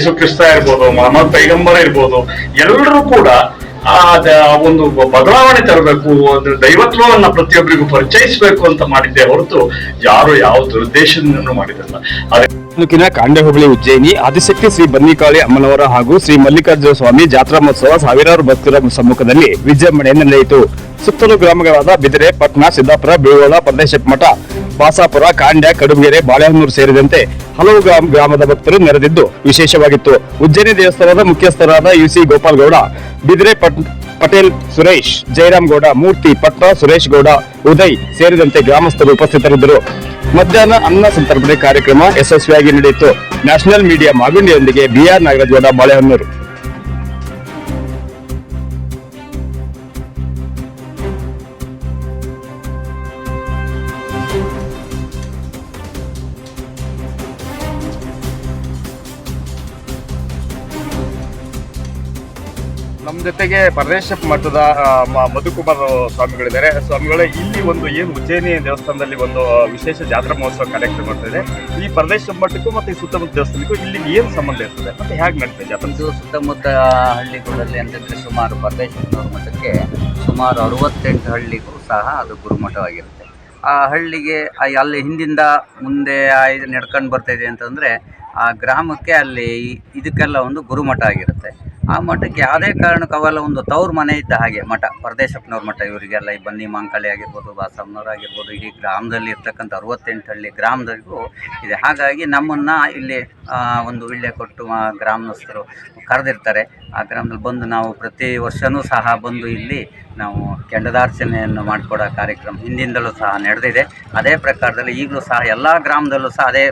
ಯೇಸು ಕ್ರಿಸ್ತ ಇರ್ಬೋದು, ಮೊಹಮ್ಮದ್ ಪೈಗಂಬರ್ ಇರ್ಬೋದು, ಎಲ್ಲರೂ ಕೂಡ ಒಂದು ಬದಲಾವಣೆ ತರಬೇಕು, ದೈವತ್ವವನ್ನ ಪ್ರತಿಯೊಬ್ಬರಿಗೂ ಪರಿಚಯಿಸಬೇಕು ಅಂತ ಮಾಡಿದ್ದೆ ಹೊರತು ಯಾರು ಯಾವ ದುರುದ್ದೇಶದಿಂದ ಮಾಡಿದಲ್ಲ. ತಾಲೂಕಿನ ಕಾಂಡೆ ಹೋಬಳಿ ಉಜ್ಜಯಿನಿ ಆದಿಶಕ್ತಿ ಶ್ರೀ ಬನ್ನಿಕಾಳಿ ಅಮ್ಮನವರ ಹಾಗೂ ಶ್ರೀ ಮಲ್ಲಿಕಾರ್ಜುನ ಸ್ವಾಮಿ ಜಾತ್ರಾ ಮಹೋತ್ಸವ ಸಾವಿರಾರು ಭಕ್ತರ ಸಮ್ಮುಖದಲ್ಲಿ ವಿಜೃಂಭಣೆಯಿಂದ ನಡೆಯಿತು. ಸುತ್ತಲೂ ಗ್ರಾಮಗಳಾದ ಬಿದಿರೆ, ಪಟ್ನಾ, ಸಿದ್ದಾಪುರ, ಬೀಳೋಳ, ಪರದೇಶಮಠ, ಬಾಸಾಪುರ, ಕಾಂಡ್ಯ, ಕಡುಬಗೆರೆ, ಬಾಳೆಹೊನ್ನೂರು ಸೇರಿದಂತೆ ಹಲವು ಗ್ರಾಮದ ಭಕ್ತರು ನೆರೆದಿದ್ದು ವಿಶೇಷವಾಗಿತ್ತು. ಉಜ್ಜಯಿನಿ ದೇವಸ್ಥಾನದ ಮುಖ್ಯಸ್ಥರಾದ ಯುಸಿ ಗೋಪಾಲ್ ಗೌಡ, ಬಿದಿರೆ ಪಟೇಲ್ ಸುರೇಶ್, ಜಯರಾಮ್ ಗೌಡ, ಮೂರ್ತಿ, ಪಟ್ನಾ ಸುರೇಶ್ ಗೌಡ, ಉದಯ್ ಸೇರಿದಂತೆ ಗ್ರಾಮಸ್ಥರು ಉಪಸ್ಥಿತರಿದ್ದರು. ಮಧ್ಯಾಹ್ನ ಅನ್ನ ಸಂತರ್ಪಣೆ ಕಾರ್ಯಕ್ರಮ ಯಶಸ್ವಿಯಾಗಿ ನಡೆಯಿತು. ನ್ಯಾಷನಲ್ ಮೀಡಿಯಾ ಮಾಗುಂಡಿಯೊಂದಿಗೆ ಬಿಆರ್ ನಾಗರಾಜ್ ಗೌಡ, ಬಾಳೆಹೊನ್ನೂರು. ನಮ್ಮ ಜೊತೆಗೆ ಪರದೇಶ ಮಠದ ಮಧುಕುಮಾರ್ ಸ್ವಾಮಿಗಳಿದ್ದಾರೆ. ಸ್ವಾಮಿಗಳೇ, ಇಲ್ಲಿ ಒಂದು ಏನು ಉಜ್ಜಯಿನಿ ದೇವಸ್ಥಾನದಲ್ಲಿ ಒಂದು ವಿಶೇಷ ಜಾತ್ರಾ ಮಹೋತ್ಸವ ಕಾರ್ಯಕ್ರಮ ಮಾಡ್ತಿದೆ. ಈ ಪರದೇಶ ಮಠಕ್ಕೂ ಮತ್ತು ಈ ಸುತ್ತಮುತ್ತ ದೇವಸ್ಥಾನಕ್ಕೂ ಇಲ್ಲಿ ಏನು ಸಂಬಂಧ ಇರ್ತದೆ ಮತ್ತೆ ಹೇಗೆ ನಡೀತದೆ ಜಾತ್ರೆ? ಇದು ಸುತ್ತಮುತ್ತ ಹಳ್ಳಿಗಳಲ್ಲಿ ಅಂತಂದರೆ ಸುಮಾರು ಪರದೇಶ್ವರ ಮಠಕ್ಕೆ ಸುಮಾರು 68 ಹಳ್ಳಿಗೂ ಸಹ ಅದು ಗುರುಮಠವಾಗಿರುತ್ತೆ. ಆ ಹಳ್ಳಿಗೆ ಅಲ್ಲಿ ಹಿಂದಿಂದ ಮುಂದೆ ನಡ್ಕೊಂಡು ಬರ್ತಾಯಿದೆ ಅಂತಂದರೆ ಆ ಗ್ರಾಮಕ್ಕೆ ಅಲ್ಲಿ ಇದಕ್ಕೆಲ್ಲ ಒಂದು ಗುರುಮಠ ಆಗಿರುತ್ತೆ. ಆ ಮಠಕ್ಕೆ ಯಾವುದೇ ಕಾರಣಕ್ಕೂ ಅವೆಲ್ಲ ಒಂದು ತವ್ರ ಮನೆ ಇದ್ದ ಹಾಗೆ ಮಠ, ಪರದೇಶಪ್ಪನವ್ರ ಮಠ. ಇವರಿಗೆಲ್ಲ ಈ ಬನ್ನಿ ಮಾಂಕಳಿ ಆಗಿರ್ಬೋದು, ಬಾಸಮ್ಮನವ್ರು ಆಗಿರ್ಬೋದು, ಇಡೀ ಗ್ರಾಮದಲ್ಲಿ ಇರ್ತಕ್ಕಂಥ 68 ಹಳ್ಳಿ ಗ್ರಾಮದಲ್ಲಿಗೂ ಇದೆ. ಹಾಗಾಗಿ ನಮ್ಮನ್ನು ಇಲ್ಲಿ ಒಂದು ವಿಳ್ಯ ಕೊಟ್ಟು ಗ್ರಾಮಸ್ಥರು ಕರೆದಿರ್ತಾರೆ. ಆ ಗ್ರಾಮದಲ್ಲಿ ಬಂದು ನಾವು ಪ್ರತಿ ವರ್ಷವೂ ಸಹ ಬಂದು ಇಲ್ಲಿ ನಾವು ಕೆಂಡದಾರ್ಚನೆಯನ್ನು ಮಾಡಿಕೊಡೋ ಕಾರ್ಯಕ್ರಮ ಹಿಂದಿಂದಲೂ ಸಹ ನಡೆದಿದೆ. ಅದೇ ಪ್ರಕಾರದಲ್ಲಿ ಈಗಲೂ ಸಹ ಎಲ್ಲ ಗ್ರಾಮದಲ್ಲೂ ಸಹ ಅದೇ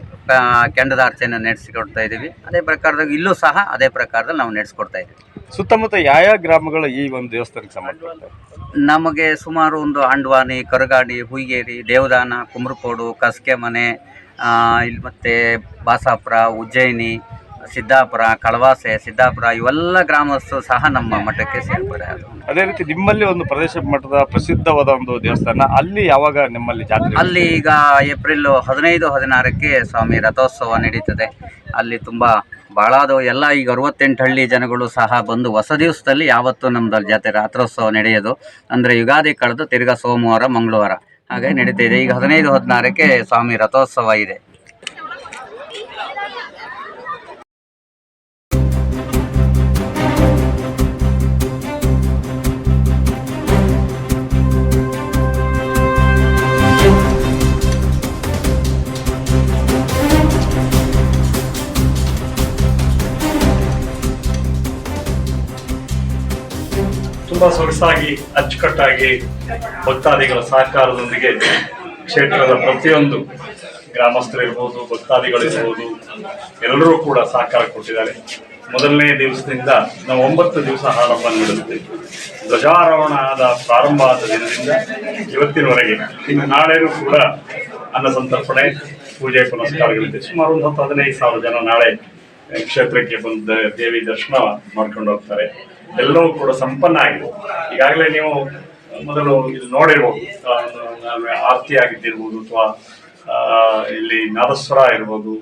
ಕೆಂಡದಾರ್ಚನೆ ನಡೆಸಿಕೊಡ್ತಾ ಇದ್ದೀವಿ. ಅದೇ ಪ್ರಕಾರದಾಗ ಇಲ್ಲೂ ಸಹ ಅದೇ ಪ್ರಕಾರದಲ್ಲಿ ನಾವು ನಡೆಸ್ಕೊಡ್ತಾ ಇದ್ದೀವಿ. ಸುತ್ತಮುತ್ತ ಯಾವ ಗ್ರಾಮಗಳು ಈ ಒಂದು ದೇವಸ್ಥಾನಕ್ಕೆ ಸಂಬಂಧಪಡ್ತವೆ? ನಮಗೆ ಸುಮಾರು ಒಂದು ಅಂಡ್ವಾನಿ, ಕರಗಾಡಿ, ಹುಯ್ಗೇರಿ, ದೇವದಾನ, ಕುಮ್ರಕೋಡು, ಕಸ್ಕೆ ಮನೆ, ಇಲ್ಲಿ ಮತ್ತು ಬಾಸಾಪುರ, ಉಜ್ಜಯಿನಿ, ಸಿದ್ದಾಪುರ, ಕಳವಾಸೆ, ಸಿದ್ದಾಪುರ ಇವೆಲ್ಲ ಗ್ರಾಮಸ್ಥರು ಸಹ ನಮ್ಮ ಮಠಕ್ಕೆ ಸೇರ್ಪಡೆ ಆದರು. ಅದೇ ರೀತಿ ನಿಮ್ಮಲ್ಲಿ ಒಂದು ಪ್ರದೇಶ ಮಠದ ಪ್ರಸಿದ್ಧವಾದ ಒಂದು ದೇವಸ್ಥಾನ, ಅಲ್ಲಿ ಯಾವಾಗ ನಿಮ್ಮಲ್ಲಿ ಜಾತ್ರೆ? ಅಲ್ಲಿ ಈಗ ಏಪ್ರಿಲ್ 15, 16ಕ್ಕೆ ಸ್ವಾಮಿ ರಥೋತ್ಸವ ನಡೀತದೆ. ಅಲ್ಲಿ ತುಂಬ ಭಾಳ ಅದು ಎಲ್ಲ ಈಗ 68 ಹಳ್ಳಿ ಜನಗಳು ಸಹ ಬಂದು ಹೊಸ ದಿವಸದಲ್ಲಿ ಯಾವತ್ತೂ ನಮ್ಮದು ಜಾತ್ರೆ ರಥೋತ್ಸವ ನಡೆಯೋದು. ಅಂದರೆ ಯುಗಾದಿ ಕಳೆದು ತಿರ್ಗಾ ಸೋಮವಾರ, ಮಂಗಳವಾರ ಹಾಗೆ ನಡೀತಾ ಇದೆ. ಈಗ 15, 16ಕ್ಕೆ ಸ್ವಾಮಿ ರಥೋತ್ಸವ ಇದೆ. ತುಂಬಾ ಸೊಗಸಾಗಿ ಅಚ್ಚುಕಟ್ಟಾಗಿ ಭಕ್ತಾದಿಗಳ ಸಹಕಾರದೊಂದಿಗೆ ಕ್ಷೇತ್ರದ ಪ್ರತಿಯೊಂದು ಗ್ರಾಮಸ್ಥರಿರ್ಬೋದು, ಭಕ್ತಾದಿಗಳಿರ್ಬೋದು, ಎಲ್ಲರೂ ಕೂಡ ಸಹಕಾರ ಕೊಟ್ಟಿದ್ದಾರೆ. ಮೊದಲನೇ ದಿವಸದಿಂದ ನಾವು 9 ದಿವಸ ಹಾಲಪ್ಪ ನಡೆಸುತ್ತೇವೆ. ಧ್ವಜಾರೋಹಣದ ಪ್ರಾರಂಭ ಆದ ದಿನದಿಂದ ಇವತ್ತಿನವರೆಗೆ, ಇನ್ನು ನಾಳೆನೂ ಕೂಡ ಅನ್ನ ಸಂತರ್ಪಣೆ, ಪೂಜೆ ಪುನಸ್ಕಾರಗಳಿದೆ. ಸುಮಾರು ಒಂದು 15,000 ಜನ ನಾಳೆ ಕ್ಷೇತ್ರಕ್ಕೆ ಬಂದು ದೇವಿ ದರ್ಶನ ಮಾಡ್ಕೊಂಡು ಹೋಗ್ತಾರೆ. ಎಲ್ಲವೂ ಕೂಡ ಸಂಪನ್ನ ಆಗಿದೆ. ಈಗಾಗಲೇ ನೀವು ಮೊದಲು ಇಲ್ಲಿ ನೋಡಿರ್ಬೋದು, ಆರತಿ ಆಗಿದ್ದಿರ್ಬೋದು, ಅಥವಾ ಇಲ್ಲಿ ನಾದಸ್ವರ ಇರ್ಬೋದು,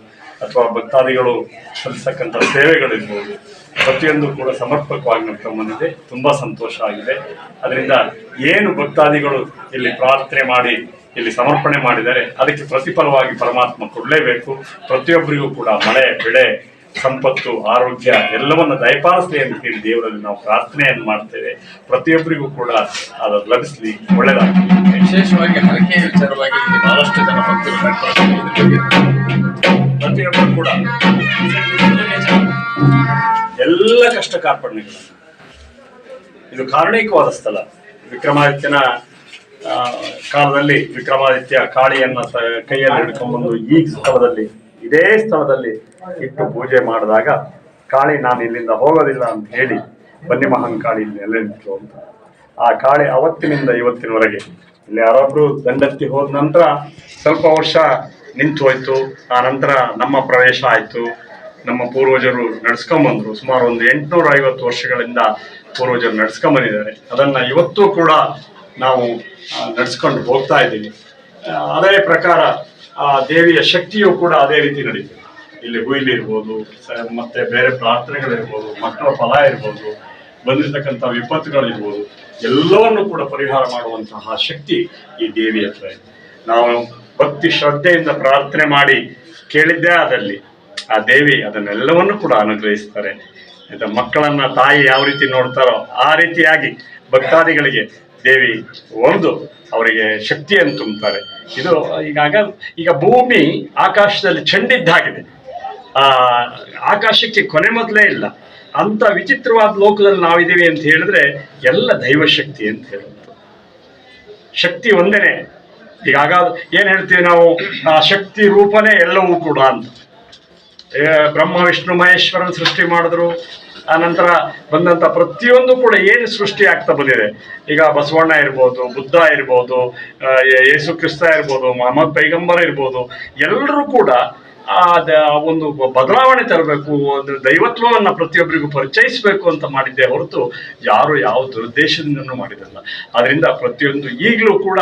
ಅಥವಾ ಭಕ್ತಾದಿಗಳು ಸಲ್ಲಿಸಕ್ಕಂಥ ಸೇವೆಗಳಿರ್ಬೋದು, ಪ್ರತಿಯೊಂದು ಕೂಡ ಸಮರ್ಪಕವಾಗಿ ನಡ್ಕೊಂಡ್ಬಂದಿದೆ. ತುಂಬಾ ಸಂತೋಷ ಆಗಿದೆ. ಅದರಿಂದ ಏನು ಭಕ್ತಾದಿಗಳು ಇಲ್ಲಿ ಪ್ರಾರ್ಥನೆ ಮಾಡಿ ಇಲ್ಲಿ ಸಮರ್ಪಣೆ ಮಾಡಿದ್ದಾರೆ, ಅದಕ್ಕೆ ಪ್ರತಿಫಲವಾಗಿ ಪರಮಾತ್ಮ ಕೊಡಲೇಬೇಕು. ಪ್ರತಿಯೊಬ್ಬರಿಗೂ ಕೂಡ ಮಳೆ, ಬೆಳೆ, ಸಂಪತ್ತು, ಆರೋಗ್ಯ ಎಲ್ಲವನ್ನ ದಯಪಾಲಿಸಲಿ ಅಂತ ಹೇಳಿ ದೇವರಲ್ಲಿ ನಾವು ಪ್ರಾರ್ಥನೆಯನ್ನು ಮಾಡ್ತೇವೆ. ಪ್ರತಿಯೊಬ್ಬರಿಗೂ ಕೂಡ ಅದು ಲಭಿಸಲಿ, ಒಳ್ಳೆಯದಾಗಲಿ. ವಿಶೇಷವಾಗಿ ಹರಕೆ ವಿಚಾರವಾಗಿ ಬಹಳಷ್ಟು ಜನ ಭಕ್ತರು ಪ್ರತಿಯೊಬ್ಬರು ಕೂಡ ಎಲ್ಲ ಕಷ್ಟ ಕಾರ್ಪಣ್ಯಗಳು, ಇದು ಕಾರುಣಿಕವಾದ ಸ್ಥಳ. ವಿಕ್ರಮಾದಿತ್ಯನ ಕಾಲದಲ್ಲಿ ವಿಕ್ರಮಾದಿತ್ಯ ಕಾಳಿಯನ್ನ ಕೈಯಲ್ಲಿ ಹಿಡ್ಕೊಂಡ್ಬಂದು ಈ ಸ್ಥಳದಲ್ಲಿ, ಇದೇ ಸ್ಥಳದಲ್ಲಿ ಇಟ್ಟು ಪೂಜೆ ಮಾಡಿದಾಗ ಕಾಳಿ ನಾನು ಇಲ್ಲಿಂದ ಹೋಗೋದಿಲ್ಲ ಅಂತ ಹೇಳಿ ಬನ್ನಿ ಮಹಾಂಕಾಳಿ ನೆಲೆ ನಿಂತು ಅಂತ. ಆ ಕಾಳಿ ಅವತ್ತಿನಿಂದ ಇವತ್ತಿನವರೆಗೆ ಇಲ್ಲಿ ಯಾರೊಬ್ರು ದಂಡೆತ್ತಿ ಹೋದ ನಂತರ ಸ್ವಲ್ಪ ವರ್ಷ ನಿಂತು ಹೋಯ್ತು. ಆ ನಂತರ ನಮ್ಮ ಪ್ರವೇಶ ಆಯ್ತು. ನಮ್ಮ ಪೂರ್ವಜರು ನಡ್ಸ್ಕೊಂಬಂದ್ರು. ಸುಮಾರು ಒಂದು 850 ವರ್ಷಗಳಿಂದ ಪೂರ್ವಜರು ನಡ್ಸ್ಕೊಂಬಂದಿದ್ದಾರೆ. ಅದನ್ನ ಇವತ್ತು ಕೂಡ ನಾವು ನಡ್ಸ್ಕೊಂಡು ಹೋಗ್ತಾ ಇದ್ದೀವಿ. ಅದೇ ಪ್ರಕಾರ ಆ ದೇವಿಯ ಶಕ್ತಿಯು ಕೂಡ ಅದೇ ರೀತಿ ನಡೀತದೆ. ಇಲ್ಲಿ ಹುಯಿಲ್ ಇರ್ಬೋದು, ಮತ್ತೆ ಬೇರೆ ಪ್ರಾರ್ಥನೆಗಳಿರ್ಬೋದು, ಮಕ್ಕಳ ಫಲ ಇರ್ಬೋದು, ಬಂದಿರತಕ್ಕಂಥ ವಿಪತ್ತುಗಳಿರ್ಬೋದು, ಎಲ್ಲವನ್ನು ಕೂಡ ಪರಿಹಾರ ಮಾಡುವಂತಹ ಶಕ್ತಿ ಈ ದೇವಿ ಹತ್ರ ಇದೆ. ನಾವು ಭಕ್ತಿ ಶ್ರದ್ಧೆಯಿಂದ ಪ್ರಾರ್ಥನೆ ಮಾಡಿ ಕೇಳಿದ್ದೇ ಆದಲ್ಲಿ ಆ ದೇವಿ ಅದನ್ನೆಲ್ಲವನ್ನು ಕೂಡ ಅನುಗ್ರಹಿಸ್ತಾರೆ. ಮಕ್ಕಳನ್ನ ತಾಯಿ ಯಾವ ರೀತಿ ನೋಡ್ತಾರೋ ಆ ರೀತಿಯಾಗಿ ಭಕ್ತಾದಿಗಳಿಗೆ ದೇವಿ ಒಂದು ಅವರಿಗೆ ಶಕ್ತಿಯನ್ನು ತುಂಬುತ್ತಾರೆ. ಇದು ಈಗ ಭೂಮಿ ಆಕಾಶದಲ್ಲಿ ಚೆಂಡಿದ್ದಾಗಿದೆ. ಆಕಾಶಕ್ಕೆ ಕೊನೆ ಮೊದಲೇ ಇಲ್ಲ. ಅಂತ ವಿಚಿತ್ರವಾದ ಲೋಕದಲ್ಲಿ ನಾವಿದ್ದೀವಿ ಅಂತ ಹೇಳಿದ್ರೆ ಎಲ್ಲ ದೈವಶಕ್ತಿ ಅಂತ ಹೇಳುತ್ತೆ. ಶಕ್ತಿ ಒಂದೇನೆ. ಈಗ ಏನ್ ಹೇಳ್ತೀವಿ ನಾವು, ಆ ಶಕ್ತಿ ರೂಪನೇ ಎಲ್ಲವೂ ಕೂಡ ಅಂತ. ಬ್ರಹ್ಮ ವಿಷ್ಣು ಮಹೇಶ್ವರನ್ ಸೃಷ್ಟಿ ಮಾಡಿದ್ರು. ಆ ನಂತರ ಬಂದಂತ ಪ್ರತಿಯೊಂದು ಕೂಡ ಏನು ಸೃಷ್ಟಿ ಆಗ್ತಾ ಬಂದಿದೆ. ಈಗ ಬಸವಣ್ಣ ಇರ್ಬೋದು, ಬುದ್ಧ ಇರ್ಬೋದು, ಯೇಸು ಕ್ರಿಸ್ತ ಇರ್ಬೋದು, ಮೊಹಮ್ಮದ್ ಪೈಗಂಬರ್ ಇರ್ಬೋದು, ಎಲ್ಲರೂ ಕೂಡ ಒಂದು ಬದಲಾವಣೆ ತರಬೇಕು, ಒಂದು ದೈವತ್ವವನ್ನು ಪ್ರತಿಯೊಬ್ಬರಿಗೂ ಪರಿಚಯಿಸಬೇಕು ಅಂತ ಮಾಡಿದ್ದೆ ಹೊರತು ಯಾರು ಯಾವ ದುರುದ್ದೇಶದಿಂದನೂ ಮಾಡಿದಲ್ಲ. ಅದರಿಂದ ಪ್ರತಿಯೊಂದು ಈಗಲೂ ಕೂಡ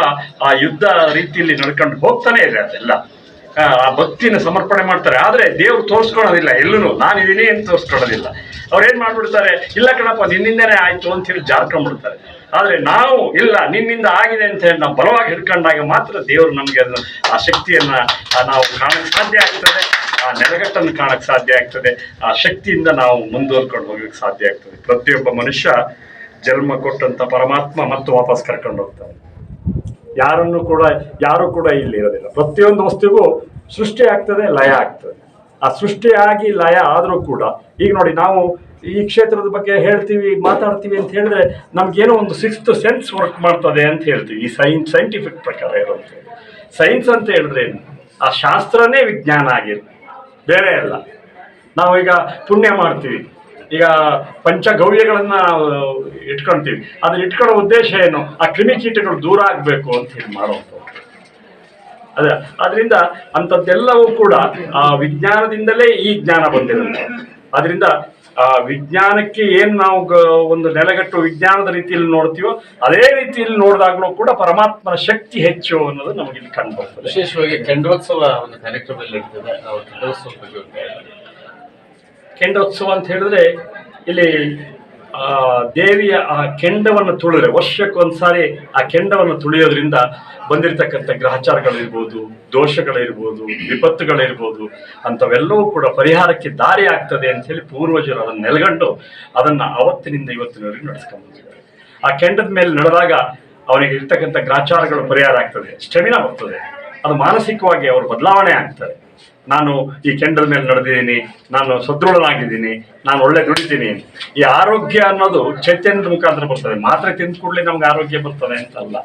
ಆ ಯುದ್ಧ ರೀತಿಯಲ್ಲಿ ನಡ್ಕೊಂಡು ಹೋಗ್ತಾನೆ ಇದೆ. ಅದೆಲ್ಲ ಆ ಭಕ್ತಿನ ಸಮರ್ಪಣೆ ಮಾಡ್ತಾರೆ. ಆದ್ರೆ ದೇವ್ರು ತೋರಿಸ್ಕೊಳ್ಳೋದಿಲ್ಲ, ಎಲ್ಲೂ ನಾನಿದ್ದೀನಿ ಅಂತ ತೋರಿಸ್ಕೊಳ್ಳೋದಿಲ್ಲ. ಅವ್ರೇನ್ ಮಾಡ್ಬಿಡ್ತಾರೆ, ಇಲ್ಲ ಕಣಪ್ಪ ನಿನ್ನಿಂದನೇ ಆಯ್ತು ಅಂತ ಹೇಳಿ ಜಾರ್ಕೊಂಡ್ಬಿಡ್ತಾರೆ. ಆದ್ರೆ ನಾವು ಇಲ್ಲ, ನಿನ್ನಿಂದ ಆಗಿದೆ ಅಂತ ಹೇಳಿ ನಾವು ಬಲವಾಗಿ ಹಿಡ್ಕೊಂಡಾಗ ಮಾತ್ರ ದೇವರು ನಮ್ಗೆ ಅದನ್ನ ಆ ಶಕ್ತಿಯನ್ನ ನಾವು ಕಾಣಕ್ ಸಾಧ್ಯ ಆಗ್ತದೆ, ಆ ನೆಲೆಗಟ್ಟನ್ನು ಕಾಣಕ್ ಸಾಧ್ಯ ಆಗ್ತದೆ, ಆ ಶಕ್ತಿಯಿಂದ ನಾವು ಮುಂದುವರ್ಕೊಂಡು ಹೋಗಕ್ಕೆ ಸಾಧ್ಯ ಆಗ್ತದೆ. ಪ್ರತಿಯೊಬ್ಬ ಮನುಷ್ಯ ಜನ್ಮ ಕೊಟ್ಟಂತ ಪರಮಾತ್ಮ ಮತ್ತು ವಾಪಸ್ ಕರ್ಕೊಂಡು ಹೋಗ್ತಾನೆ. ಯಾರು ಕೂಡ ಇಲ್ಲಿ ಇರೋದಿಲ್ಲ. ಪ್ರತಿಯೊಂದು ವಸ್ತುಗೂ ಸೃಷ್ಟಿ ಆಗ್ತದೆ, ಲಯ ಆಗ್ತದೆ. ಆ ಸೃಷ್ಟಿಯಾಗಿ ಲಯ ಆದ್ರೂ ಕೂಡ ಈಗ ನೋಡಿ, ನಾವು ಈ ಕ್ಷೇತ್ರದ ಬಗ್ಗೆ ಹೇಳ್ತೀವಿ, ಮಾತಾಡ್ತೀವಿ ಅಂತ ಹೇಳಿದ್ರೆ ನಮ್ಗೇನೋ ಒಂದು 6th ಸೆನ್ಸ್ ವರ್ಕ್ ಮಾಡ್ತದೆ ಅಂತ ಹೇಳ್ತೀವಿ. ಈ ಸೈಂಟಿಫಿಕ್ ಪ್ರಕಾರ ಇರುತ್ತೆ. ಸೈನ್ಸ್ ಅಂತ ಹೇಳಿದ್ರೆ ಏನು, ಆ ಶಾಸ್ತ್ರನೇ ವಿಜ್ಞಾನ ಆಗಿರುತ್ತೆ, ಬೇರೆ ಅಲ್ಲ. ನಾವು ಈಗ ಪುಣ್ಯ ಮಾಡ್ತೀವಿ, ಈಗ ಪಂಚಗವ್ಯಗಳನ್ನ ಇಟ್ಕೊಳ್ತೀವಿ. ಅದನ್ನ ಇಟ್ಕೊಳ್ಳೋ ಉದ್ದೇಶ ಏನು, ಆ ಕ್ರಿಮಿಕೀಟಗಳು ದೂರ ಆಗ್ಬೇಕು ಅಂತ ಹೇಳಿ ಮಾಡುವಂಥದ್ದು. ಅದರಿಂದ ಅಂಥದ್ದೆಲ್ಲವೂ ಕೂಡ ಆ ವಿಜ್ಞಾನದಿಂದಲೇ ಈ ಜ್ಞಾನ ಬಂದಿರುತ್ತೆ. ಅದರಿಂದ ಆ ವಿಜ್ಞಾನಕ್ಕೆ ಏನ್ ನಾವು ಒಂದು ನೆಲೆಗಟ್ಟು ವಿಜ್ಞಾನದ ರೀತಿಯಲ್ಲಿ ನೋಡ್ತೀವೋ ಅದೇ ರೀತಿಯಲ್ಲಿ ನೋಡಿದಾಗಲೂ ಕೂಡ ಪರಮಾತ್ಮನ ಶಕ್ತಿ ಹೆಚ್ಚು ಅನ್ನೋದು ನಮಗೆ ಇಲ್ಲಿ ಕಂಡು ಬರ್ತದೆ. ವಿಶೇಷವಾಗಿ ಕೆಂಡೋತ್ಸವ ಒಂದು ಕಾರ್ಯಕ್ರಮದಲ್ಲಿ ಇರ್ತದೆ. ಕೆಂಡೋತ್ಸವ ಅಂತ ಹೇಳಿದ್ರೆ ಇಲ್ಲಿ ದೇವಿಯ ಆ ಕೆಂಡವನ್ನು ತುಳಿದ್ರೆ, ವರ್ಷಕ್ಕೊಂದ್ಸಾರಿ ಆ ಕೆಂಡವನ್ನು ತುಳಿಯೋದ್ರಿಂದ ಬಂದಿರತಕ್ಕಂಥ ಗ್ರಹಚಾರಗಳಿರ್ಬೋದು, ದೋಷಗಳಿರ್ಬೋದು, ವಿಪತ್ತುಗಳಿರ್ಬೋದು, ಅಂಥವೆಲ್ಲವೂ ಕೂಡ ಪರಿಹಾರಕ್ಕೆ ದಾರಿ ಆಗ್ತದೆ ಅಂತ ಹೇಳಿ ಪೂರ್ವಜರು ಅದನ್ನು ನೆಲೆಗಂಡು ಅದನ್ನ ಅವತ್ತಿನಿಂದ ಇವತ್ತಿನವರೆಗೆ ನಡೆಸ್ಕೊಂಡಿದ್ದಾರೆ. ಆ ಕೆಂಡದ ಮೇಲೆ ನಡೆದಾಗ ಅವನಿಗೆ ಇರ್ತಕ್ಕಂಥ ಗ್ರಹಚಾರಗಳು ಪರಿಹಾರ ಆಗ್ತದೆ, ಸ್ಟೆಮಿನಾ ಬರ್ತದೆ, ಅದು ಮಾನಸಿಕವಾಗಿ ಅವರು ಬದಲಾವಣೆ ಆಗ್ತಾರೆ. ನಾನು ಈ ಕೆಂಡದ ಮೇಲೆ ನಡೆದಿದ್ದೀನಿ, ನಾನು ಸದೃಢನಾಗಿದ್ದೀನಿ, ನಾನು ಒಳ್ಳೆ ದುಡಿತೀನಿ. ಈ ಆರೋಗ್ಯ ಅನ್ನೋದು ಚೈತನ್ಯದ ಮುಖಾಂತರ ಬರ್ತದೆ. ಮಾತ್ರೆ ತಿಂದ ಕೂಡಲೇ ನಮ್ಗೆ ಆರೋಗ್ಯ ಬರ್ತದೆ ಅಂತಲ್ಲ,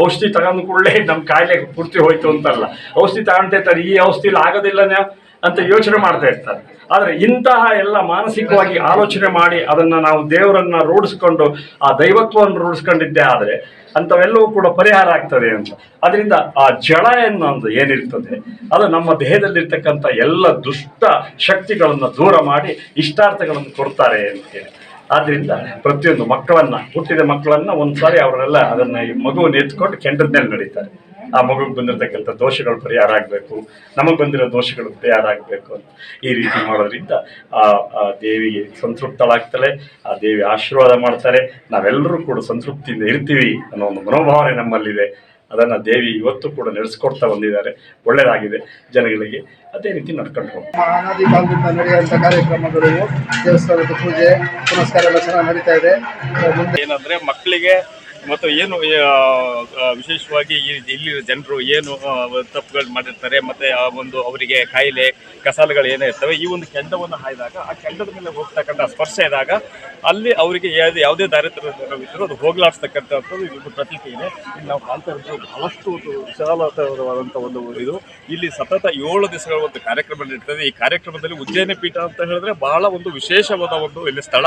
ಔಷಧಿ ತಗೊಂಡ್ ಕೂಡಲೇ ನಮ್ ಕಾಯಿಲೆ ಪೂರ್ತಿ ಹೋಯ್ತು ಅಂತಲ್ಲ. ಔಷಧಿ ತಗೊಂತ ಇರ್ತಾರೆ, ಈ ಔಷಧಿಲಿ ಆಗೋದಿಲ್ಲ ಅಂತ ಯೋಚನೆ ಮಾಡ್ತಾ ಇರ್ತಾರೆ. ಆದ್ರೆ ಇಂತಹ ಎಲ್ಲ ಮಾನಸಿಕವಾಗಿ ಆಲೋಚನೆ ಮಾಡಿ ಅದನ್ನ ನಾವು ದೇವರನ್ನ ರೂಢಿಸ್ಕೊಂಡು ಆ ದೈವತ್ವವನ್ನು ರೂಢಿಸ್ಕೊಂಡಿದ್ದೇ ಆದ್ರೆ ಅಂಥವೆಲ್ಲವೂ ಕೂಡ ಪರಿಹಾರ ಆಗ್ತದೆ ಅಂತ. ಅದರಿಂದ ಆ ಜಳ ಅನ್ನೋದು ಏನಿರ್ತದೆ ಅದು ನಮ್ಮ ದೇಹದಲ್ಲಿರ್ತಕ್ಕಂಥ ಎಲ್ಲ ದುಷ್ಟ ಶಕ್ತಿಗಳನ್ನು ದೂರ ಮಾಡಿ ಇಷ್ಟಾರ್ಥಗಳನ್ನು ಕೊಡ್ತಾರೆ ಅಂತ ಹೇಳಿ. ಆದ್ರಿಂದ ಪ್ರತಿಯೊಂದು ಹುಟ್ಟಿದ ಮಕ್ಕಳನ್ನ ಒಂದ್ಸಾರಿ ಅವರೆಲ್ಲ ಅದನ್ನ ಈ ಮಗುವನ್ನು ಎತ್ಕೊಂಡು ಕೆಂಡದ ಮೇಲೆ ನಡೀತಾರೆ. ಆ ಮಗುಗೆ ಬಂದಿರತಕ್ಕಂಥ ದೋಷಗಳು ಪರಿಹಾರ ಆಗ್ಬೇಕು, ನಮಗ್ ಬಂದಿರೋ ದೋಷಗಳು ಪರಿಹಾರ ಆಗ್ಬೇಕು ಅಂತ ಈ ರೀತಿ ಮಾಡೋದ್ರಿಂದ ಆ ದೇವಿಗೆ ಸಂತೃಪ್ತಳಾಗ್ತಾಳೆ. ಆ ದೇವಿ ಆಶೀರ್ವಾದ ಮಾಡ್ತಾರೆ. ನಾವೆಲ್ಲರೂ ಕೂಡ ಸಂತೃಪ್ತಿಯಿಂದ ಇರ್ತೀವಿ ಅನ್ನೋ ಒಂದು ಮನೋಭಾವನೆ ನಮ್ಮಲ್ಲಿದೆ. ಅದನ್ನ ದೇವಿ ಇವತ್ತು ಕೂಡ ನಡೆಸ್ಕೊಡ್ತಾ ಬಂದಿದ್ದಾರೆ. ಒಳ್ಳೇದಾಗಿದೆ ಜನಗಳಿಗೆ. ಅದೇ ರೀತಿ ನಡ್ಕೊಂಡು ಹೋಗ್ತಾರೆ. ಅನಾದಿ ಕಾಲದಿಂದ ನಡೆಯುವಂಥ ಕಾರ್ಯಕ್ರಮಗಳು, ದೇವಸ್ಥಾನದ ಪೂಜೆ ಪುನಸ್ಕಾರ ಎಲ್ಲ ಚೆನ್ನಾಗಿ ನಡೀತಾ ಇದೆ. ಏನಂದ್ರೆ ಮಕ್ಕಳಿಗೆ ಮತ್ತು ಏನು ವಿಶೇಷವಾಗಿ ಇಲ್ಲಿ ಜನರು ಏನು ತಪ್ಪುಗಳು ಮಾಡಿರ್ತಾರೆ, ಮತ್ತು ಆ ಒಂದು ಅವರಿಗೆ ಕಾಯಿಲೆ ಕಸಾಲೆಗಳು ಏನೇ ಇರ್ತವೆ, ಈ ಒಂದು ಕೆಂಡವನ್ನು ಹಾಯ್ದಾಗ ಆ ಕೆಂಡದ ಮೇಲೆ ಹೋಗ್ತಕ್ಕಂಥ ಸ್ಪರ್ಶ ಇದ್ದಾಗ ಅಲ್ಲಿ ಅವರಿಗೆ ಯಾವುದೇ ದಾರಿದ್ರ್ಯವಿದ್ದರೂ ಅದು ಹೋಗ್ಲಾಡ್ಸ್ತಕ್ಕಂಥದ್ದು ಇದು ಪ್ರತೀತಿ ಇದೆ. ಇಲ್ಲಿ ನಾವು ಕಾಣ್ತಾ ಇರೋದು ಬಹಳಷ್ಟು ವಿಶಾಲವಾದಂಥ ಒಂದು ಇದು. ಇಲ್ಲಿ ಸತತ 7 ದಿವಸಗಳ ಒಂದು ಕಾರ್ಯಕ್ರಮ ನಡೀತದೆ. ಈ ಕಾರ್ಯಕ್ರಮದಲ್ಲಿ ಉಜ್ಜಯಿನಿ ಪೀಠ ಅಂತ ಹೇಳಿದ್ರೆ ಬಹಳ ಒಂದು ವಿಶೇಷವಾದ ಒಂದು ಇಲ್ಲಿ ಸ್ಥಳ.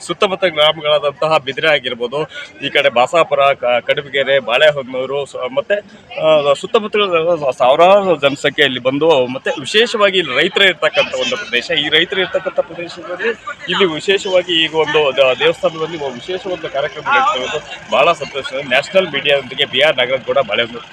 ಸುತ್ತಮುತ್ತ ಗ್ರಾಮಗಳಾದಂತಹ ಬಿದಿರೆ ಆಗಿರ್ಬೋದು, ಈ ಕಡೆ ಬಾಸಾಪುರ, ಕಡಬಗೆರೆ, ಬಾಳೆಹೊನ್ನೂರು ಮತ್ತು ಸುತ್ತಮುತ್ತ ಸಾವಿರಾರು ಜನಸಂಖ್ಯೆ ಇಲ್ಲಿ ಬಂದು, ಮತ್ತು ವಿಶೇಷವಾಗಿ ಇಲ್ಲಿ ರೈತರೇ ಇರ್ತಕ್ಕಂಥ ಒಂದು ಪ್ರದೇಶ. ಈ ರೈತರು ಇರ್ತಕ್ಕಂಥ ಪ್ರದೇಶದಲ್ಲಿ ಇಲ್ಲಿ ವಿಶೇಷವಾಗಿ ಈಗ ಒಂದು ದೇವಸ್ಥಾನದಲ್ಲಿ ವಿಶೇಷ ಒಂದು ಕಾರ್ಯಕ್ರಮ ನಡೀತಿರೋದು ಬಹಳ ಸಂತೋಷ. ನ್ಯಾಷನಲ್ ಮೀಡಿಯಾದೊಂದಿಗೆ BR ನಾಗರಾಜ್ ಕೂಡ ಬಾಳೆಹೊನ್ನೂರು.